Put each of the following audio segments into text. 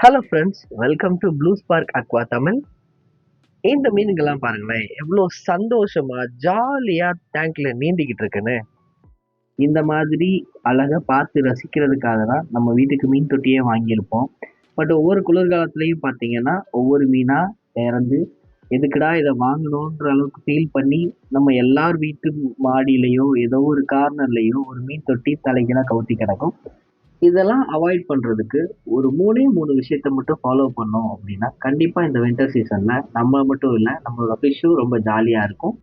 Hello friends, welcome to blue spark Aqua Tamil. இந்த மீனுங்கெல்லாம் பாருங்களேன், எவ்வளோ சந்தோஷமா ஜாலியா டேங்க்ல நீந்திக்கிட்டு இருக்குன்னு. இந்த மாதிரி அழகா பார்த்து ரசிக்கிறதுக்காக தான் நம்ம வீட்டுக்கு மீன் தொட்டியே வாங்கியிருப்போம். பட் ஒவ்வொரு குளிர்காலத்துலயும் பார்த்தீங்கன்னா, ஒவ்வொரு மீனா இறந்து, எதுக்குடா இதை வாங்கணுன்ற அளவுக்கு ஃபீல் பண்ணி, நம்ம எல்லார் வீட்டு மாடியிலயோ ஏதோ ஒரு கார்னர்லயோ ஒரு மீன் தொட்டி தலைகீழா கவுத்தி கிடக்கும். இதெல்லாம் அவாய்ட் பண்றதுக்கு ஒரு 3 விஷயத்த மட்டும் ஃபாலோ பண்ணோம் அப்படின்னா, கண்டிப்பா இந்த வின்டர் சீசன்ல நம்ம மட்டும் இல்ல, நம்மளோட ஃபிஷ்ஷும் ரொம்ப ஜாலியா இருக்கும்.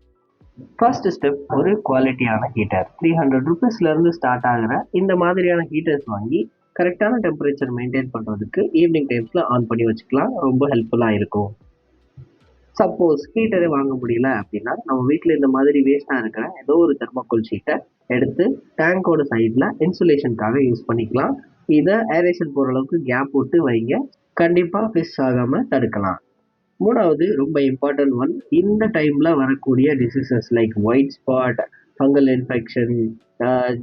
ஃபர்ஸ்ட் ஸ்டெப் ஒரு குவாலிட்டியான ஹீட்டர். ₹300 இருந்து ஸ்டார்ட் ஆகுற இந்த மாதிரியான ஹீட்டர்ஸ் வாங்கி கரெக்டான டெம்பரேச்சர் மெயின்டைன் பண்றதுக்கு ஈவினிங் டைம்ஸ்ல ஆன் பண்ணி வச்சுக்கலாம். ரொம்ப ஹெல்ப்ஃபுல்லா இருக்கும். சப்போஸ் ஹீட்டரே வாங்க முடியல அப்படின்னா, நம்ம வீட்ல இந்த மாதிரி வேஸ்டா இருக்கிற ஏதோ ஒரு தெர்மாக்கோல் ஷீட்டை எடுத்து டேங்கோட சைட்ல இன்சுலேஷனுக்காக யூஸ் பண்ணிக்கலாம். இதை ஏரேஷன் போற அளவுக்கு கேப் விட்டு வைங்க. கண்டிப்பா ஃபிஷ் ஆகாம தடுக்கலாம். மூணாவது ரொம்ப இம்பார்ட்டன்ட் ஒன், இந்த டைம்ல வரக்கூடிய diseases like white spot, fungal infection,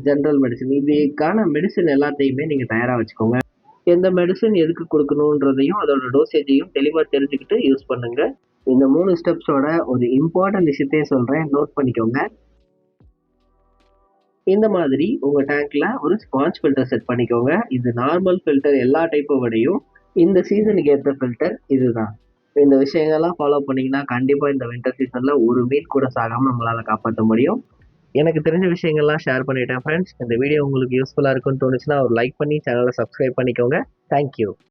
general medicine, இதுக்கான மெடிசன் எல்லாத்தையுமே நீங்க தயாரா வச்சுக்கோங்க. எந்த மெடிசன் எதுக்கு கொடுக்கணுன்றதையும் அதோட டோசேஜையும் தெளிவா தெரிஞ்சுக்கிட்டு யூஸ் பண்ணுங்க. இந்த 3 ஸ்டெப்ஸோட ஒரு இம்பார்ட்டன்ட் விஷயத்தையும் சொல்றேன், நோட் பண்ணிக்கோங்க. இந்த மாதிரி உங்க டேங்க்ல ஒரு ஸ்பாஞ்ச் ஃபில்டர் செட் பண்ணிக்கோங்க. இது நார்மல் ஃபில்டர் எல்லா டைப்பை விடையும் இந்த சீசனுக்கு ஏற்ற ஃபில்டர் இதுதான். இந்த விஷயங்கள்லாம் ஃபாலோ பண்ணீங்கன்னா கண்டிப்பா இந்த வின்டர் சீசன்ல ஒரு மீன் கூட சாகாம நம்மளால காப்பாற்ற முடியும். எனக்கு தெரிஞ்ச விஷயங்கள்லாம் ஷேர் பண்ணிட்டேன் ஃப்ரெண்ட்ஸ். இந்த வீடியோ உங்களுக்கு யூஸ்ஃபுல்லா இருக்குன்னு தோணுச்சுன்னா ஒரு லைக் பண்ணி சேனலை சப்ஸ்கிரைப் பண்ணிக்கோங்க. தேங்க்யூ.